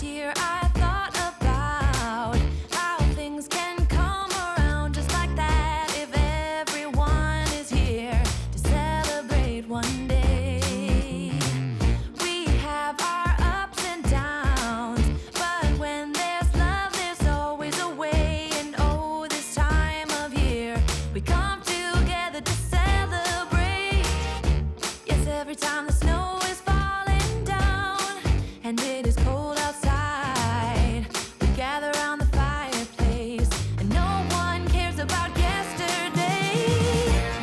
last year I thought about how things can come around just like that if everyone is here to celebrate one day. We have our ups and downs, but when there's love, there's always a way. And oh, this time of year, we come together to celebrate. Yes, every time the snow is falling down and it is cold outside, we gather around the fireplace and no one cares about yesterday.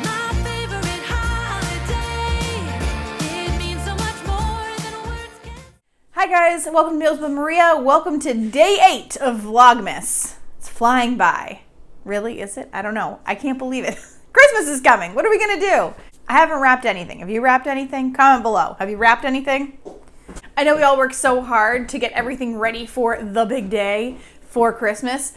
My favorite holiday, it means so much more than words can. Hi guys, welcome to Meals with Maria. Welcome to day 8 of Vlogmas. It's flying by. Really, is it? I don't know. I can't believe it. Christmas is coming. What are we gonna do? I haven't wrapped anything. Have you wrapped anything? Comment below. Have you wrapped anything? I know we all work so hard to get everything ready for the big day for Christmas.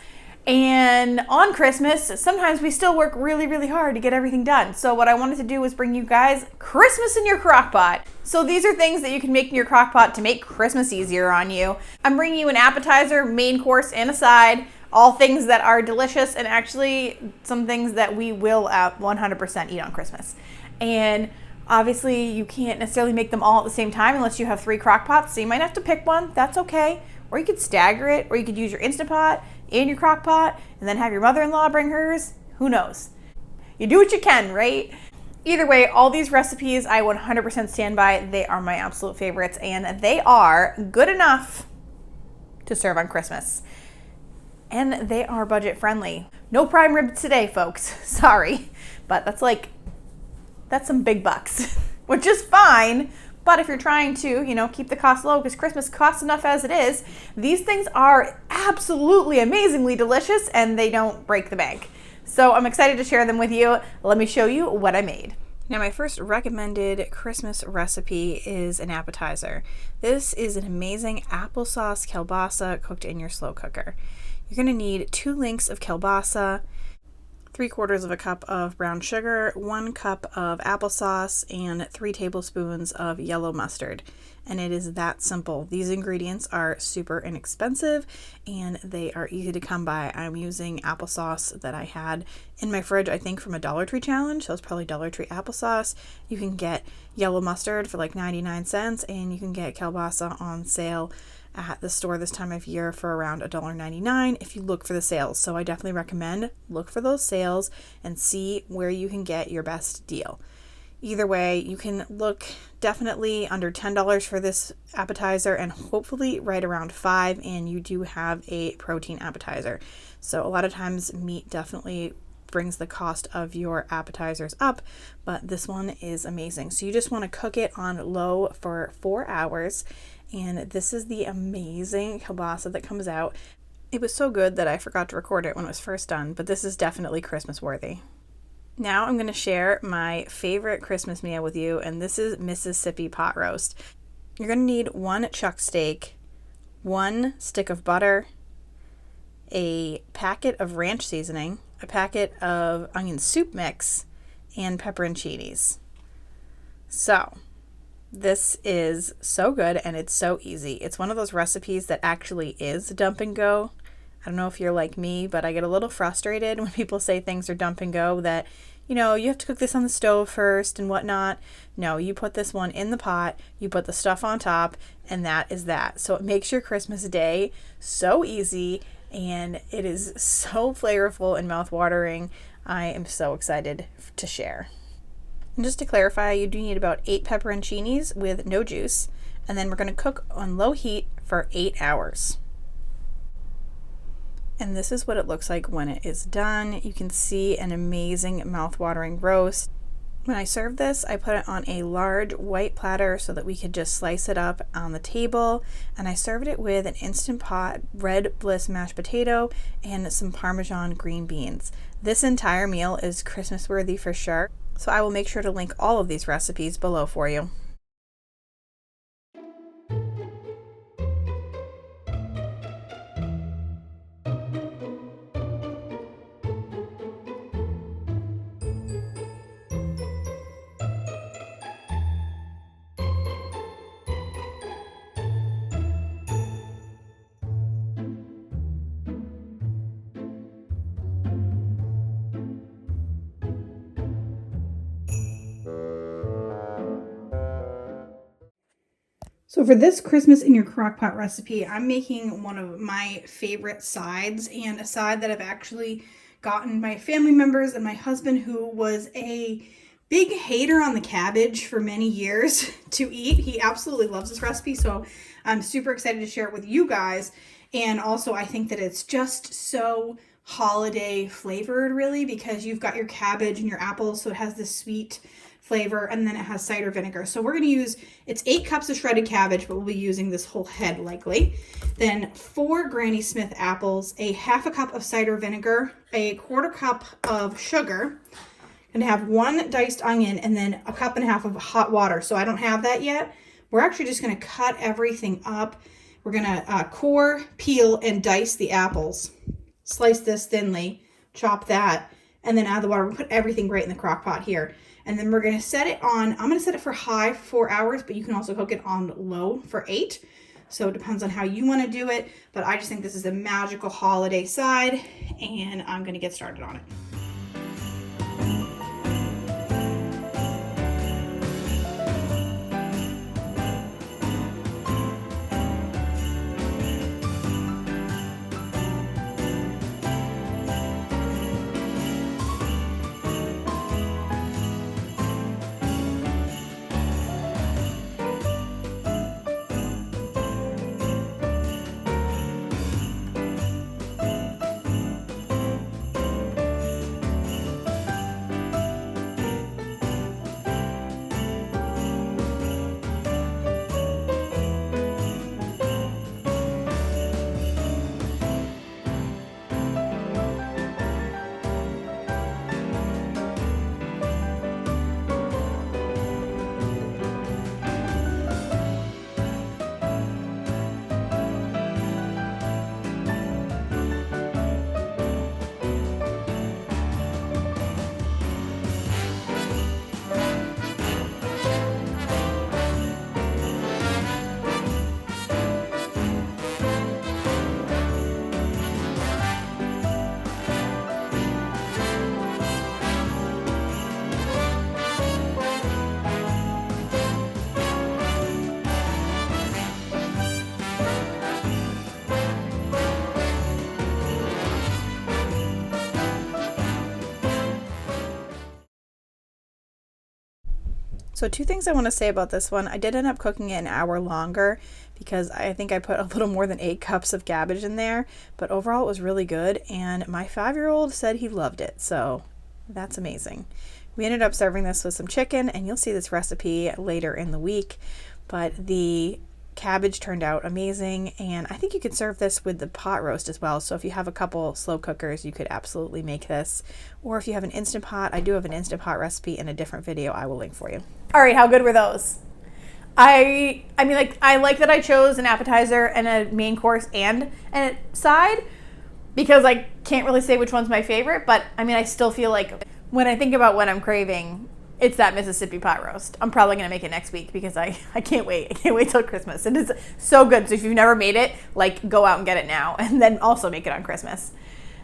And on Christmas, sometimes we still work really, really hard to get everything done. So what I wanted to do was bring you guys Christmas in your Crockpot. So these are things that you can make in your Crockpot to make Christmas easier on you. I'm bringing you an appetizer, main course, and a side. All things that are delicious and actually some things that we will 100% eat on Christmas. And obviously you can't necessarily make them all at the same time unless you have 3 crock pots, so you might have to pick one. That's okay. Or you could stagger it, or you could use your Instant Pot and your crock pot and then have your mother-in-law bring hers. Who knows? You do what you can, right? Either way, all these recipes I 100% stand by. They are my absolute favorites and they are good enough to serve on Christmas. And they are budget friendly. No prime rib today, folks. Sorry, but that's some big bucks, which is fine. But if you're trying to, keep the cost low because Christmas costs enough as it is, these things are absolutely amazingly delicious and they don't break the bank. So I'm excited to share them with you. Let me show you what I made. Now, my first recommended Christmas recipe is an appetizer. This is an amazing applesauce kielbasa cooked in your slow cooker. You're going to need 2 links of kielbasa, 3/4 of a cup of brown sugar, 1 cup of applesauce, and 3 tablespoons of yellow mustard. And it is that simple. These ingredients are super inexpensive and they are easy to come by. I'm using applesauce that I had in my fridge, I think from a Dollar Tree challenge. So it's probably Dollar Tree applesauce. You can get yellow mustard for like 99 cents and you can get kielbasa on sale at the store this time of year for around $1.99 if you look for the sales. So I definitely recommend look for those sales and see where you can get your best deal. Either way, you can look definitely under $10 for this appetizer and hopefully right around $5, and you do have a protein appetizer. So a lot of times meat definitely brings the cost of your appetizers up, but this one is amazing. So you just want to cook it on low for 4 hours. And this is the amazing kielbasa that comes out. It was so good that I forgot to record it when it was first done, but this is definitely Christmas worthy. Now I'm going to share my favorite Christmas meal with you, and this is Mississippi pot roast. You're going to need 1 chuck steak, 1 stick of butter, a packet of ranch seasoning, a packet of onion soup mix, and pepperoncinis. So this is so good and it's so easy. It's one of those recipes that actually is dump and go. I don't know if you're like me, but I get a little frustrated when people say things are dump and go, that, you have to cook this on the stove first and whatnot. No, you put this one in the pot, you put the stuff on top, and that is that. So it makes your Christmas day so easy and it is so flavorful and mouth-watering. I am so excited to share. And just to clarify, you do need about 8 pepperoncinis with no juice, and then we're going to cook on low heat for 8 hours. And this is what it looks like when it is done. You can see an amazing mouth-watering roast. When I served this, I put it on a large white platter so that we could just slice it up on the table, and I served it with an Instant Pot red bliss mashed potato and some Parmesan green beans. This entire meal is Christmas worthy for sure. So I will make sure to link all of these recipes below for you. So for this Christmas in your Crockpot recipe, I'm making one of my favorite sides, and a side that I've actually gotten my family members and my husband, who was a big hater on the cabbage for many years, to eat. He absolutely loves this recipe, so I'm super excited to share it with you guys. And also I think that it's just so holiday flavored, really, because you've got your cabbage and your apples, so it has this sweet flavor, and then it has cider vinegar. So we're going to use, it's 8 cups of shredded cabbage, but we'll be using this whole head likely. Then 4 Granny Smith apples, a half a cup of cider vinegar, a 1/4 cup of sugar, and have 1 diced onion, and then a 1.5 cups of hot water. So I don't have that yet. We're actually just going to cut everything up. We're going to core, peel, and dice the apples. Slice this thinly, chop that, and then add the water. We'll put everything right in the crock pot here. And then we're going to set it on, I'm going to set it for high for 4 hours, but you can also cook it on low for 8. So it depends on how you want to do it. But I just think this is a magical holiday side, and I'm going to get started on it. So 2 things I want to say about this one. I did end up cooking it an hour longer because I think I put a little more than 8 cups of cabbage in there, but overall it was really good, and my 5-year-old said he loved it, so that's amazing. We ended up serving this with some chicken, and you'll see this recipe later in the week, but the cabbage turned out amazing, and I think you could serve this with the pot roast as well. So if you have a couple slow cookers, you could absolutely make this, or if you have an Instant Pot, I do have an Instant Pot recipe in a different video I will link for you. All right, how good were those? I mean, like, I like that I chose an appetizer and a main course and a side, because I can't really say which one's my favorite, but I mean, I still feel like when I think about what I'm craving, it's that Mississippi pot roast. I'm probably going to make it next week because I can't wait. I can't wait till Christmas. It is so good. So if you've never made it, like, go out and get it now, and then also make it on Christmas.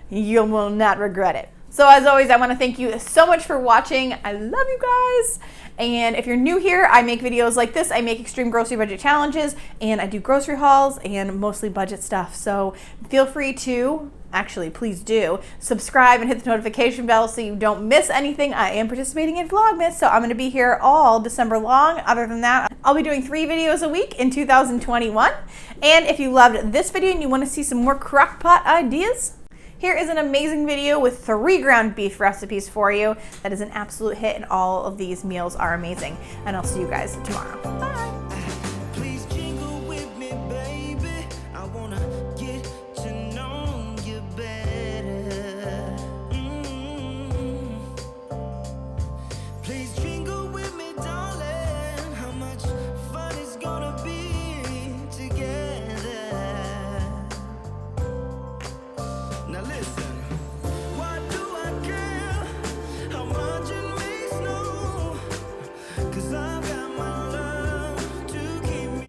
You will not regret it. So as always, I want to thank you so much for watching. I love you guys. And if you're new here, I make videos like this. I make extreme grocery budget challenges, and I do grocery hauls and mostly budget stuff. So feel free to, actually, please do subscribe and hit the notification bell so you don't miss anything. I am participating in Vlogmas, so I'm going to be here all December long. Other than that, I'll be doing 3 videos a week in 2021. And if you loved this video and you want to see some more crockpot ideas, here is an amazing video with 3 ground beef recipes for you. That is an absolute hit, and all of these meals are amazing. And I'll see you guys tomorrow. Bye.